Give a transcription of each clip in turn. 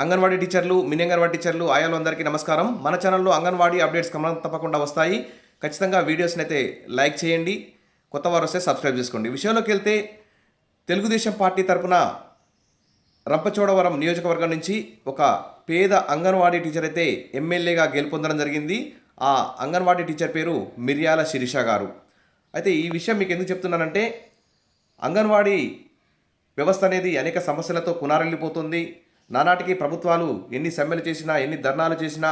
అంగన్వాడీ టీచర్లు, మినీ అంగన్వాడీ టీచర్లు, ఆయాలు అందరికీ నమస్కారం. మన ఛానల్లో అంగన్వాడీ అప్డేట్స్ తప్పకుండా వస్తాయి. ఖచ్చితంగా వీడియోస్ని అయితే లైక్ చేయండి. కొత్త వారు వస్తే సబ్స్క్రైబ్ చేసుకోండి. విషయంలోకి వెళ్తే తెలుగుదేశం పార్టీ తరపున రంపచోడవరం నియోజకవర్గం నుంచి ఒక పేద అంగన్వాడీ టీచర్ అయితే ఎమ్మెల్యేగా గెలుపొందడం జరిగింది. ఆ అంగన్వాడీ టీచర్ పేరు మిర్యాల శిరీష గారు. అయితే ఈ విషయం మీకు ఎందుకు చెప్తున్నానంటే, అంగన్వాడీ వ్యవస్థ అనేది అనేక సమస్యలతో కునారెళ్ళిపోతుంది. నానాటికి ప్రభుత్వాలు ఎన్ని సమ్మెలు చేసినా, ఎన్ని ధర్నాలు చేసినా,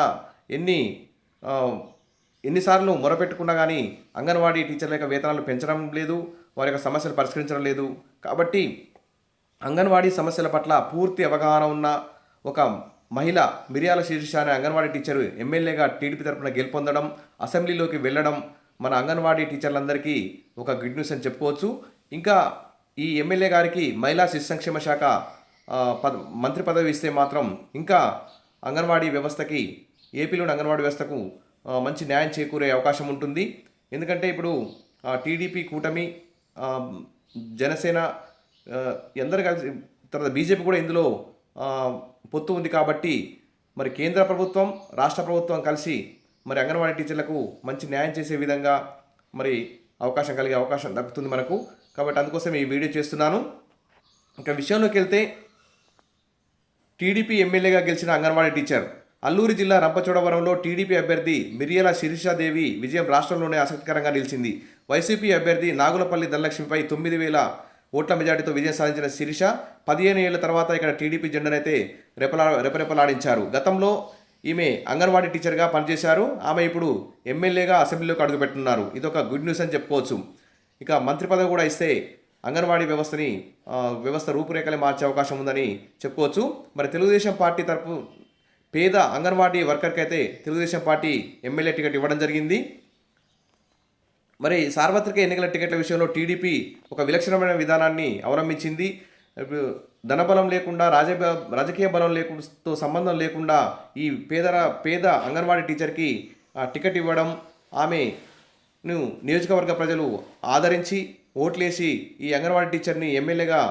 ఎన్నిసార్లు మొరపెట్టుకున్నా కానీ అంగన్వాడీ టీచర్ల యొక్క వేతనాలు పెంచడం లేదు, వారి యొక్క సమస్యలు పరిష్కరించడం లేదు. కాబట్టి అంగన్వాడీ సమస్యల పట్ల పూర్తి అవగాహన ఉన్న ఒక మహిళ మిర్యాల శీర్ష అనే అంగన్వాడీ టీచరు ఎమ్మెల్యేగా టీడీపీ తరఫున గెలుపొందడం, అసెంబ్లీలోకి వెళ్ళడం మన అంగన్వాడీ టీచర్లందరికీ ఒక గుడ్ న్యూస్ అని చెప్పుకోవచ్చు. ఇంకా ఈ ఎమ్మెల్యే గారికి మహిళా శిశు సంక్షేమ శాఖ మంత్రి పదవి ఇస్తే మాత్రం ఇంకా అంగన్వాడీ వ్యవస్థకి, ఏపీలోని అంగన్వాడీ వ్యవస్థకు మంచి న్యాయం చేకూరే అవకాశం ఉంటుంది. ఎందుకంటే ఇప్పుడు టీడీపీ కూటమి, జనసేన అందరు కలిసి, తర్వాత బీజేపీ కూడా ఇందులో పొత్తు ఉంది. కాబట్టి మరి కేంద్ర ప్రభుత్వం, రాష్ట్ర ప్రభుత్వం కలిసి మరి అంగన్వాడీ టీచర్లకు మంచి న్యాయం చేసే విధంగా మరి కలిగే అవకాశం దక్కుతుంది మనకు. కాబట్టి అందుకోసం ఈ వీడియో చేస్తున్నాను. ఇంకా విషయంలోకి వెళ్తే, టీడీపీ ఎమ్మెల్యేగా గెలిచిన అంగన్వాడీ టీచర్ అల్లూరి జిల్లా రంపచోడవరంలో టీడీపీ అభ్యర్థి మిర్యాల శిరీషాదేవి విజయం రాష్ట్రంలోనే ఆసక్తికరంగా నిలిచింది. వైసీపీ అభ్యర్థి నాగులపల్లి ధనలక్ష్మిపై 9,000 ఓట్ల మెజార్టీతో విజయం సాధించిన శిరీష 15 ఏళ్ల తర్వాత ఇక్కడ టీడీపీ జెండానైతే రెపరెపలాడించారు. గతంలో ఈమె అంగన్వాడీ టీచర్గా పనిచేశారు. ఆమె ఇప్పుడు ఎమ్మెల్యేగా అసెంబ్లీలోకి అడుగుపెట్టున్నారు. ఇదొక గుడ్ న్యూస్ అని చెప్పుకోవచ్చు. ఇక మంత్రి పదవి కూడా ఇస్తే అంగన్వాడీ వ్యవస్థ రూపురేఖలే మార్చే అవకాశం ఉందని చెప్పుకోవచ్చు. మరి తెలుగుదేశం పార్టీ తరపు పేద అంగన్వాడీ వర్కర్కి అయితే తెలుగుదేశం పార్టీ ఎమ్మెల్యే టికెట్ ఇవ్వడం జరిగింది. మరి సార్వత్రిక ఎన్నికల టికెట్ల విషయంలో టీడీపీ ఒక విలక్షణమైన విధానాన్ని అవలంబించింది. ధనబలం లేకుండా, రాజకీయ బలం లేకుండా, సంబంధం లేకుండా ఈ పేద అంగన్వాడీ టీచర్కి టికెట్ ఇవ్వడం, ఆమెను నియోజకవర్గ ప్రజలు ఆదరించి ఓట్లేసి ఈ అంగన్వాడీ టీచర్ని ఎమ్మెల్యేగా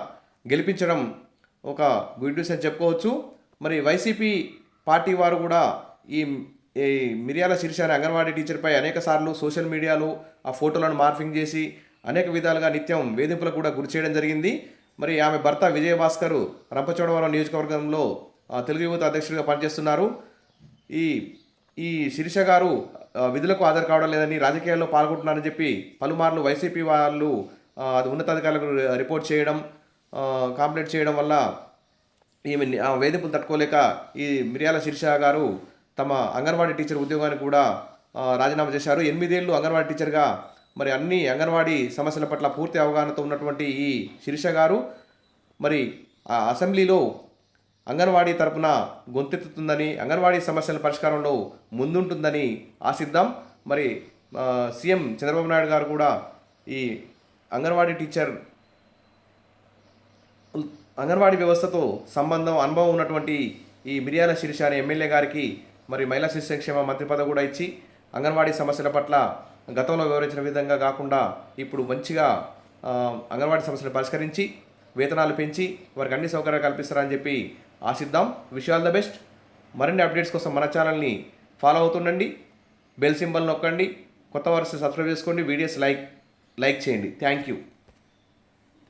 గెలిపించడం ఒక గుడ్ న్యూస్ అని చెప్పుకోవచ్చు. మరి వైసీపీ పార్టీ వారు కూడా ఈ మిర్యాల శిరీష అనే అంగన్వాడీ టీచర్పై అనేక సార్లు సోషల్ మీడియాలో ఆ ఫోటోలను మార్ఫింగ్ చేసి అనేక విధాలుగా నిత్యం వేధింపులకు కూడా గురి చేయడం జరిగింది. మరి ఆమె భర్త విజయభాస్కర్ రంపచోడవరం నియోజకవర్గంలో తెలుగు యువత అధ్యక్షుడిగా పనిచేస్తున్నారు. ఈ శిరీష గారు విధులకు హాజరు కావడం లేదని, రాజకీయాల్లో పాల్గొంటున్నారని చెప్పి పలుమార్లు వైసీపీ వాళ్ళు ఉన్నతాధికారులకు రిపోర్ట్ చేయడం, కంప్లైంట్ చేయడం వల్ల ఈమె వేధింపులు తట్టుకోలేక ఈ మిర్యాల శిరీష గారు తమ అంగన్వాడీ టీచర్ ఉద్యోగాన్ని కూడా రాజీనామా చేశారు. 8 ఏళ్ళు అంగన్వాడీ టీచర్గా మరి అన్ని అంగన్వాడీ సమస్యల పట్ల పూర్తి అవగాహనతో ఉన్నటువంటి ఈ శిరీష గారు మరి అసెంబ్లీలో అంగన్వాడీ తరపున గొంతెత్తుతుందని, అంగన్వాడీ సమస్యల పరిష్కారంలో ముందుంటుందని ఆశిద్దాం. మరి సీఎం చంద్రబాబు నాయుడు గారు కూడా ఈ అంగన్వాడీ వ్యవస్థతో అనుభవం ఉన్నటువంటి ఈ మిర్యాల శిరీష అనే ఎమ్మెల్యే గారికి మరి మహిళా శిశు సంక్షేమ మంత్రి పదవి కూడా ఇచ్చి అంగన్వాడీ సమస్యల పట్ల గతంలో వివరించిన విధంగా కాకుండా ఇప్పుడు మంచిగా అంగన్వాడీ సమస్యలు పరిష్కరించి వేతనాలు పెంచి వారికి అన్ని సౌకర్యాలు కల్పిస్తారని చెప్పి ఆశిద్దాం. Wish all the best. మరిన్ని అప్డేట్స్ కోసం మన ఛానల్ని ఫాలో అవుతుండండి. బెల్ సింబల్ నొక్కండి. కొత్త వారు సబ్స్క్రైబ్ చేసుకోండి. వీడియోస్ లైక్ చేయండి. Thank you.